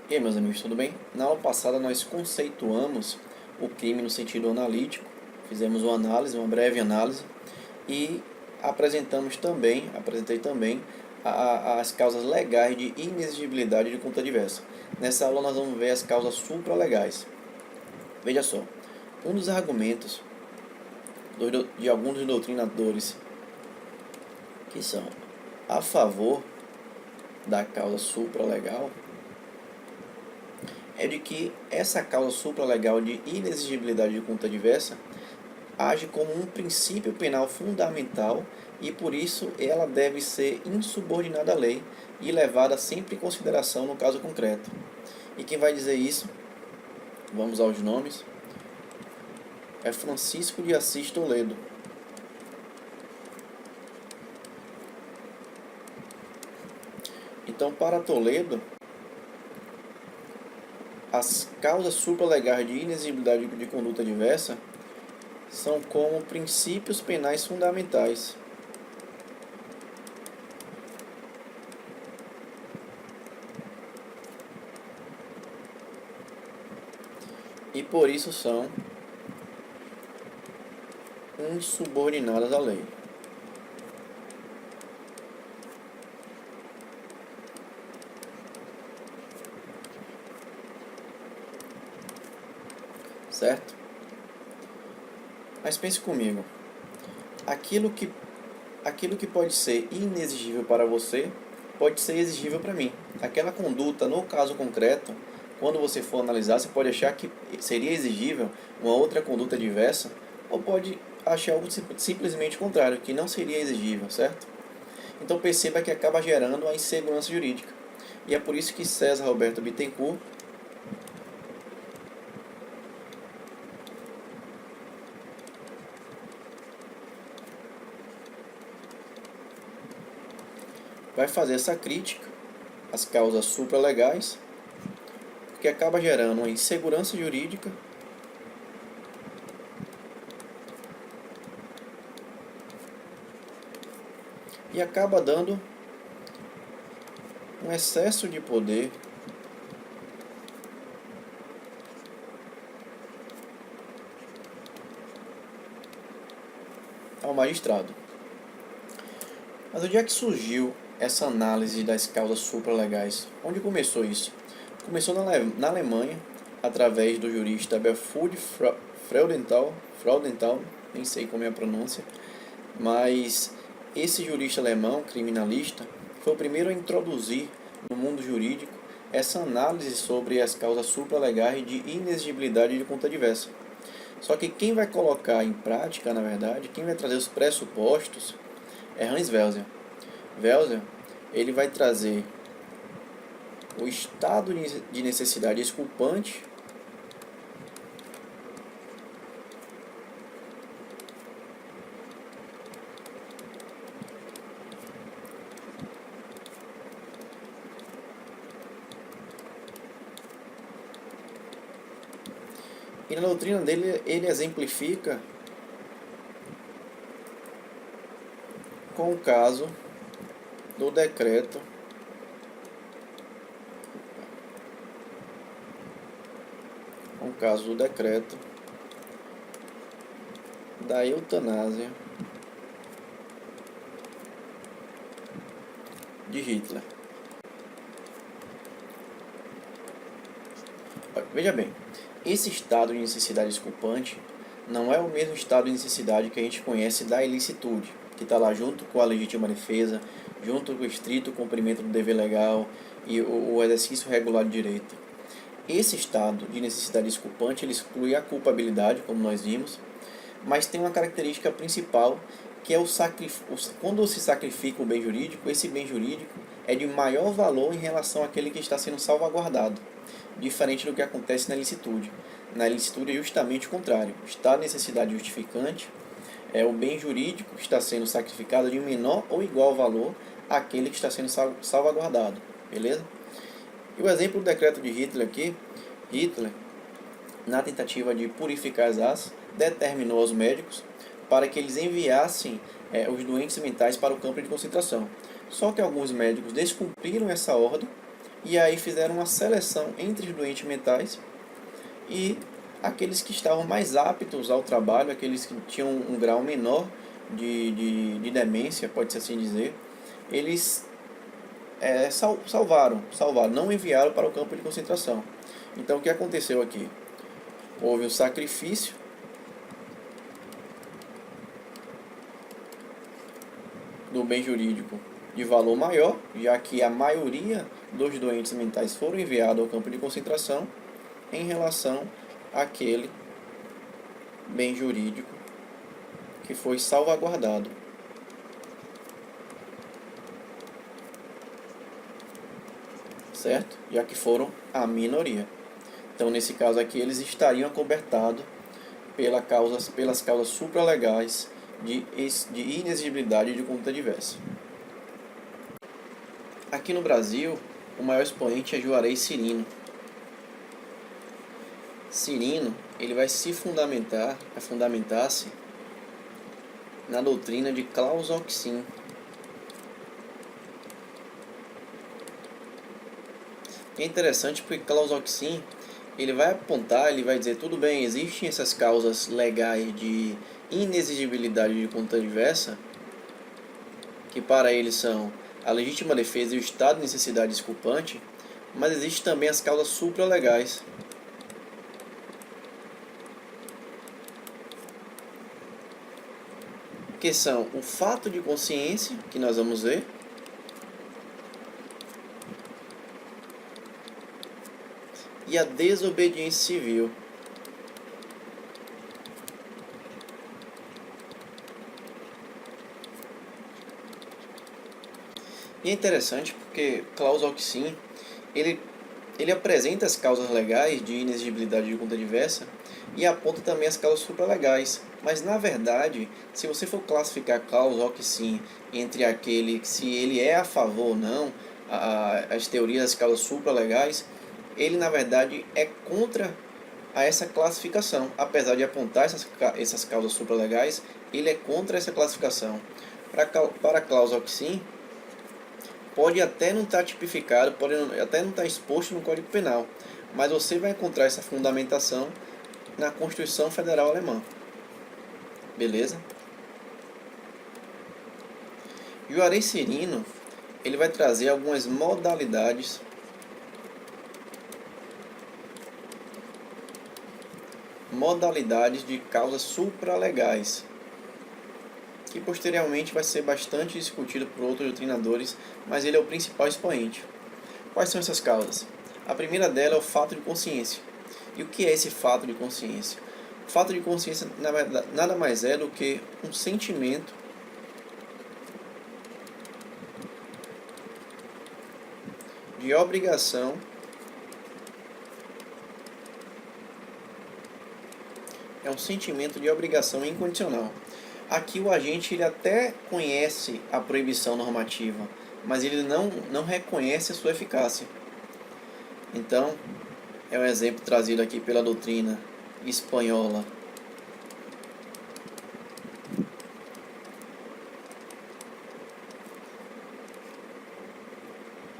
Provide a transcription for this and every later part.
E aí, meus amigos, tudo bem? Na aula passada nós conceituamos o crime no sentido analítico, fizemos uma breve análise e apresentei também as causas legais de inexigibilidade de conduta adversa. Nessa aula nós vamos ver as causas supralegais. Veja só, um dos argumentos de alguns dos doutrinadores que são a favor da causa supralegal é de que essa causa supralegal de inexigibilidade de conduta adversa age como um princípio penal fundamental e por isso ela deve ser insubordinada à lei e levada sempre em consideração no caso concreto. E quem vai dizer isso, vamos aos nomes, é Francisco de Assis Toledo. Então, para Toledo, as causas supralegais de inexigibilidade de conduta adversa são como princípios penais fundamentais. E por isso são insubordinadas à lei. Certo? Mas pense comigo. Aquilo que pode ser inexigível para você, pode ser exigível para mim. Aquela conduta, no caso concreto, quando você for analisar, você pode achar que seria exigível uma outra conduta diversa, ou pode achar algo simplesmente contrário, que não seria exigível, certo? Então perceba que acaba gerando uma insegurança jurídica. E é por isso que César Roberto Bittencourt vai fazer essa crítica às causas supralegais, que acaba gerando uma insegurança jurídica e acaba dando um excesso de poder ao magistrado. Mas onde é que surgiu essa análise das causas supralegais? Onde começou isso? Começou na Alemanha, através do jurista Berthold Freudenthal, nem sei como é a pronúncia, mas esse jurista alemão, criminalista, foi o primeiro a introduzir no mundo jurídico essa análise sobre as causas supralegais de inexigibilidade de conduta adversa. Só que quem vai colocar em prática, na verdade, quem vai trazer os pressupostos é Hans Welser. Welser, ele vai trazer o estado de necessidade exculpante e na doutrina dele ele exemplifica com o caso do decreto da eutanásia de Hitler. Veja bem, esse estado de necessidade exculpante não é o mesmo estado de necessidade que a gente conhece da ilicitude, que está lá junto com a legítima defesa, junto com o estrito cumprimento do dever legal e o exercício regular de direito. Esse estado de necessidade exculpante ele exclui a culpabilidade, como nós vimos, mas tem uma característica principal, que é quando se sacrifica o bem jurídico, esse bem jurídico é de maior valor em relação àquele que está sendo salvaguardado, diferente do que acontece na ilicitude. Na ilicitude é justamente o contrário. Está a necessidade justificante, o bem jurídico está sendo sacrificado de menor ou igual valor àquele que está sendo salvaguardado. Beleza? E o exemplo do decreto de Hitler aqui, Hitler, na tentativa de purificar as raças, determinou aos médicos para que eles enviassem os doentes mentais para o campo de concentração. Só que alguns médicos descumpriram essa ordem e aí fizeram uma seleção entre os doentes mentais e aqueles que estavam mais aptos ao trabalho, aqueles que tinham um grau menor de demência, pode-se assim dizer, eles salvaram, não enviaram para o campo de concentração. Então o que aconteceu aqui? Houve um sacrifício do bem jurídico de valor maior, já que a maioria dos doentes mentais foram enviados ao campo de concentração em relação àquele bem jurídico que foi salvaguardado. Certo? Já que foram a minoria. Então, nesse caso aqui, eles estariam acobertados pelas causas supralegais de inexigibilidade de conduta diversa. Aqui no Brasil, o maior expoente é Juarez Cirino. Cirino, ele vai fundamentar-se na doutrina de Klaus Oxin. É interessante porque Klaus Oxin, ele vai apontar, ele vai dizer, tudo bem, existem essas causas legais de inexigibilidade de conduta diversa, que para ele são a legítima defesa e o estado de necessidade desculpante, mas existem também as causas supralegais, que são o fato de consciência, que nós vamos ver, e a desobediência civil. E é interessante porque Klaus Oxin, ele apresenta as causas legais de inexigibilidade de conduta diversa e aponta também as causas supralegais. Mas, na verdade, se você for classificar Klaus Oxin entre aquele, se ele é a favor ou não, as teorias das causas supralegais, ele, na verdade, é contra essa classificação. Apesar de apontar essas causas supralegais, ele é contra essa classificação. Para Klaus Oxin, pode até não estar tipificado, pode até não estar exposto no Código Penal, mas você vai encontrar essa fundamentação na Constituição Federal Alemã. Beleza? Juarez Cirino, ele vai trazer algumas modalidades de causas supralegais, que posteriormente vai ser bastante discutido por outros doutrinadores, mas ele é o principal expoente. Quais são essas causas? A primeira dela é o fato de consciência. E o que é esse fato de consciência? O fato de consciência nada mais é do que um sentimento de obrigação incondicional. Aqui o agente ele até conhece a proibição normativa, mas ele não reconhece a sua eficácia. Então, é um exemplo trazido aqui pela doutrina espanhola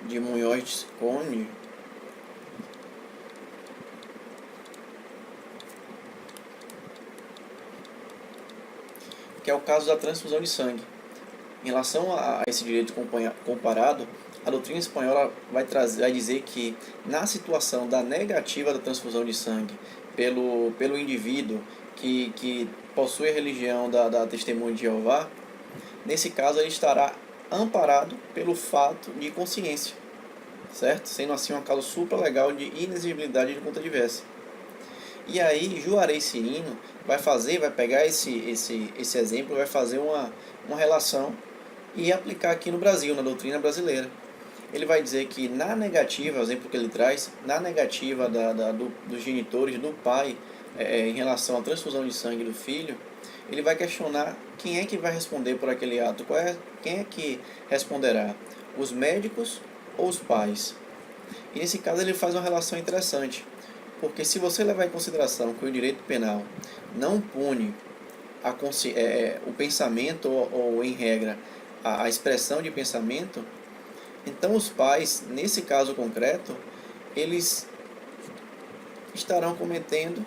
de Munhoz Conde, que é o caso da transfusão de sangue. Em relação a esse direito comparado, a doutrina espanhola vai dizer que, na situação da negativa da transfusão de sangue pelo indivíduo que possui a religião da Testemunha de Jeová, nesse caso ele estará amparado pelo fato de consciência, certo? Sendo assim uma causa supralegal de inexigibilidade de conduta diversa. E aí Juarez Cirino vai pegar esse exemplo, vai fazer uma relação e aplicar aqui no Brasil, na doutrina brasileira. Ele vai dizer que na negativa, o exemplo que ele traz, na negativa dos genitores, do pai, em relação à transfusão de sangue do filho, ele vai questionar quem é que vai responder por aquele ato, quem é que responderá, os médicos ou os pais. E nesse caso ele faz uma relação interessante, porque se você levar em consideração que o direito penal não pune o pensamento ou em regra, a expressão de pensamento, Então os pais, nesse caso concreto, eles estarão cometendo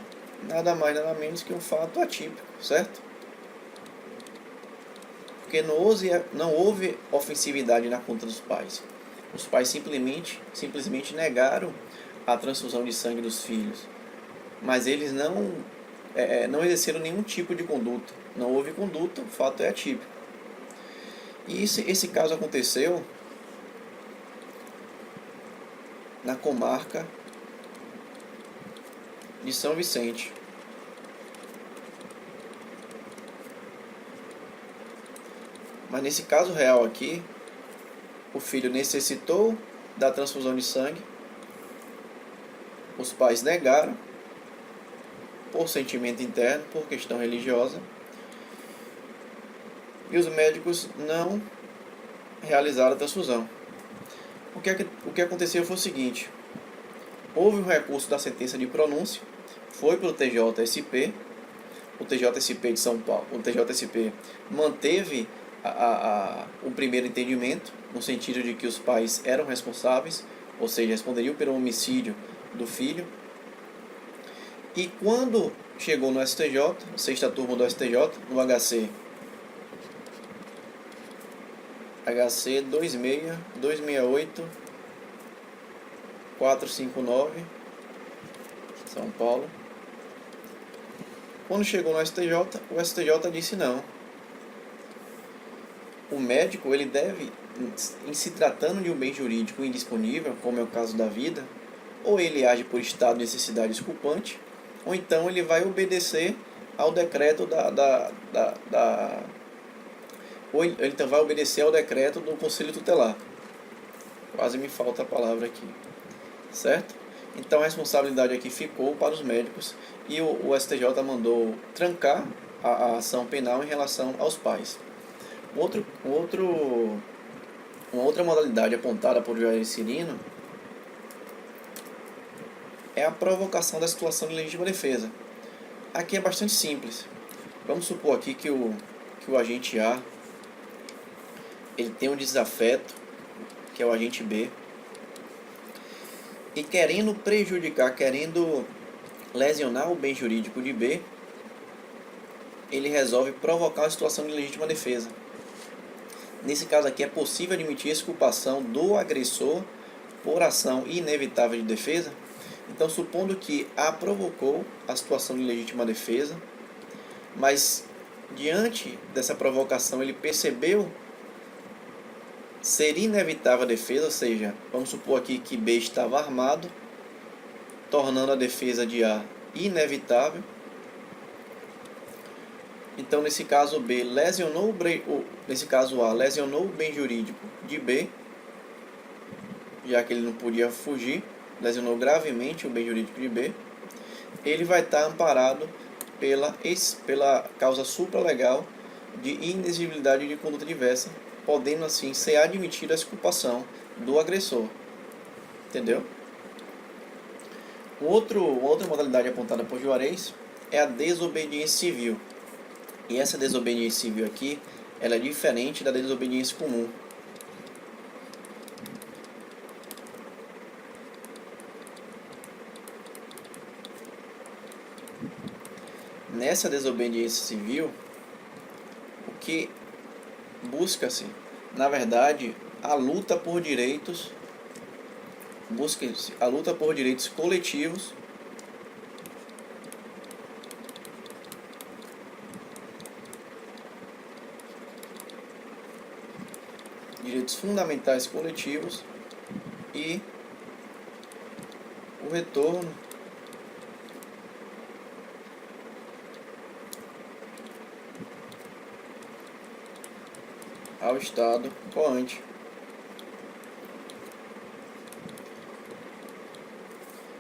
nada mais nada menos que um fato atípico, certo? Porque não houve ofensividade na conta dos pais. Os pais simplesmente negaram a transfusão de sangue dos filhos, mas eles não exerceram nenhum tipo de conduta. Não houve conduta, o fato é atípico. E esse caso aconteceu na comarca de São Vicente. Mas nesse caso real aqui, o filho necessitou da transfusão de sangue, os pais negaram, por sentimento interno, por questão religiosa, e os médicos não realizaram a transfusão. O que aconteceu foi o seguinte: houve um recurso da sentença de pronúncia, foi para o TJSP, o TJSP de São Paulo, o TJSP manteve o primeiro entendimento, no sentido de que os pais eram responsáveis, ou seja, responderiam pelo homicídio do filho. E quando chegou no STJ, sexta turma do STJ, no HC 268 459, São Paulo. Quando chegou no STJ, o STJ disse não. O médico, ele deve, em se tratando de um bem jurídico indisponível, como é o caso da vida, ou ele age por estado de necessidade desculpante, ou então ele vai obedecer ao decreto ou ele então vai obedecer ao decreto do Conselho Tutelar. Quase me falta a palavra aqui, certo? Então a responsabilidade aqui ficou para os médicos e o STJ mandou trancar a ação penal em relação aos pais. Uma outra modalidade apontada por Juarez Cirino é a provocação da situação de legítima defesa. Aqui é bastante simples. Vamos supor aqui que o agente A ele tem um desafeto, que é o agente B, e querendo lesionar o bem jurídico de B, ele resolve provocar uma situação de legítima defesa. Nesse caso aqui é possível admitir a exculpação do agressor por ação inevitável de defesa. Então, supondo que A provocou a situação de legítima defesa, mas diante dessa provocação ele percebeu ser inevitável a defesa, ou seja, vamos supor aqui que B estava armado, tornando a defesa de A inevitável. Então, nesse caso A lesionou o bem jurídico de B, já que ele não podia fugir, lesionou gravemente o bem jurídico de B. Ele vai estar amparado pela causa supralegal de inexigibilidade de conduta diversa, podendo assim ser admitida a exculpação do agressor. Entendeu? Outra modalidade apontada por Juarez é a desobediência civil. E essa desobediência civil aqui, ela é diferente da desobediência comum. Nessa desobediência civil, o que busca-se, na verdade, a luta por direitos, busca-se a luta por direitos coletivos direitos fundamentais coletivos e o retorno ao estado coante.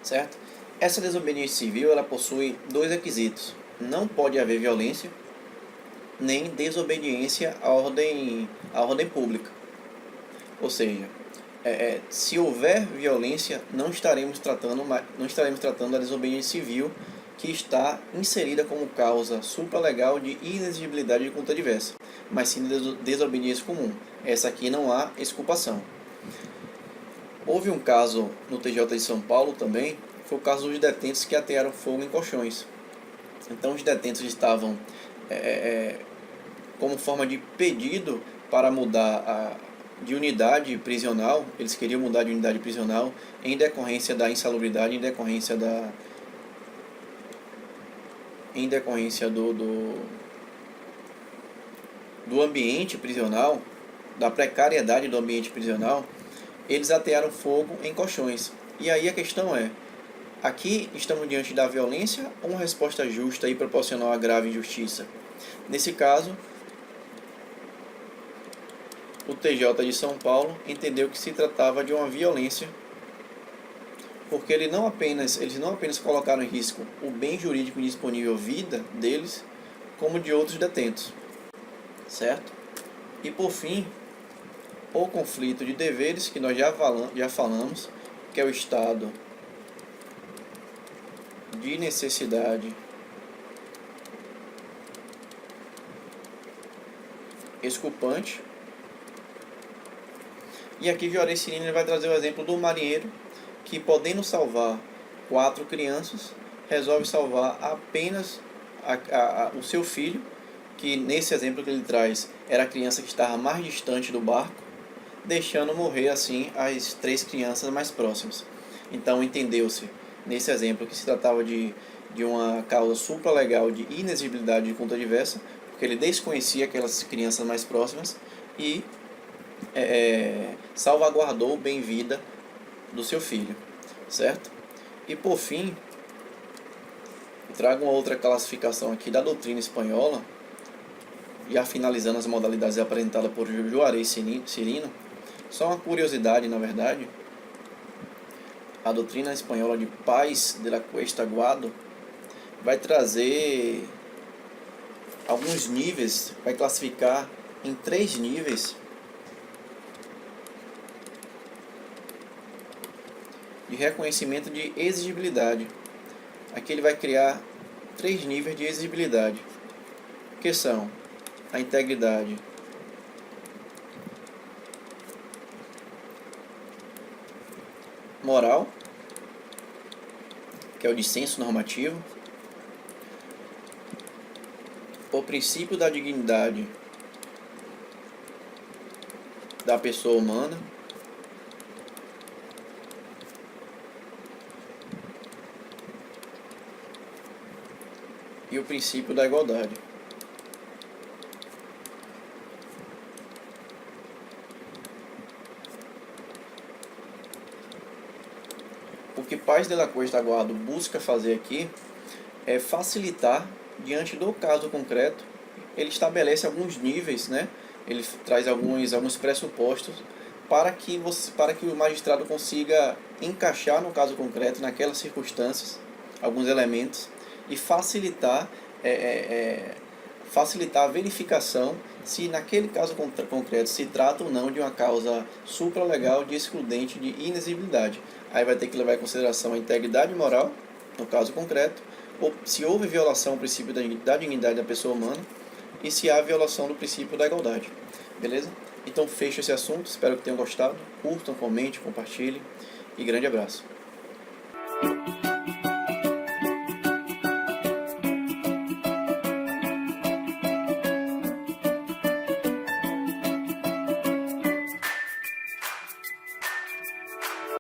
Certo? Essa desobediência civil ela possui dois requisitos: não pode haver violência, nem desobediência à ordem pública. Ou seja, se houver violência, não estaremos tratando da desobediência civil, que está inserida como causa supralegal de inexigibilidade de conduta diversa, mas sim de desobediência comum. Essa aqui não há exculpação. Houve um caso no TJ de São Paulo também, foi o caso dos detentos que atearam fogo em colchões. Então os detentos estavam como forma de pedido para mudar de unidade prisional, eles queriam mudar de unidade prisional em decorrência da insalubridade, em decorrência do ambiente prisional, da precariedade do ambiente prisional, eles atearam fogo em colchões. E aí a questão é, aqui estamos diante da violência ou uma resposta justa e proporcional à grave injustiça? Nesse caso, o TJ de São Paulo entendeu que se tratava de uma violência, porque eles não apenas colocaram em risco o bem jurídico disponível, vida deles, como de outros detentos, certo? E por fim, o conflito de deveres, que nós já falamos, que é o estado de necessidade exculpante. E aqui Juarez Cirino vai trazer o exemplo do marinheiro que, podendo salvar 4 crianças, resolve salvar apenas o seu filho, que nesse exemplo que ele traz era a criança que estava mais distante do barco, deixando morrer assim as 3 crianças mais próximas. Então entendeu-se nesse exemplo que se tratava de uma causa supralegal de inexigibilidade de conta diversa, porque ele desconhecia aquelas crianças mais próximas e salvaguardou o bem-vida do seu filho, certo? E por fim, trago uma outra classificação aqui da doutrina espanhola, já finalizando as modalidades apresentadas por Juarez Cirino. Só uma curiosidade, na verdade, a doutrina espanhola de Paz de la Cuesta Guado vai trazer alguns níveis, vai classificar em 3 níveis de reconhecimento de exigibilidade. Aqui ele vai criar 3 níveis de exigibilidade, que são a integridade, moral, que é o dissenso normativo, o princípio da dignidade da pessoa humana, e o princípio da igualdade. O que Paz de la Cuesta Guado busca fazer aqui é facilitar, diante do caso concreto, ele estabelece alguns níveis, né? Ele traz alguns pressupostos para que o magistrado consiga encaixar no caso concreto, naquelas circunstâncias, alguns elementos, e facilitar a verificação se naquele caso concreto se trata ou não de uma causa supralegal de excludente de inexigibilidade. Aí vai ter que levar em consideração a integridade moral, no caso concreto, ou se houve violação do princípio da dignidade da pessoa humana e se há violação do princípio da igualdade. Beleza? Então fecho esse assunto, espero que tenham gostado. Curtam, comentem, compartilhem e grande abraço.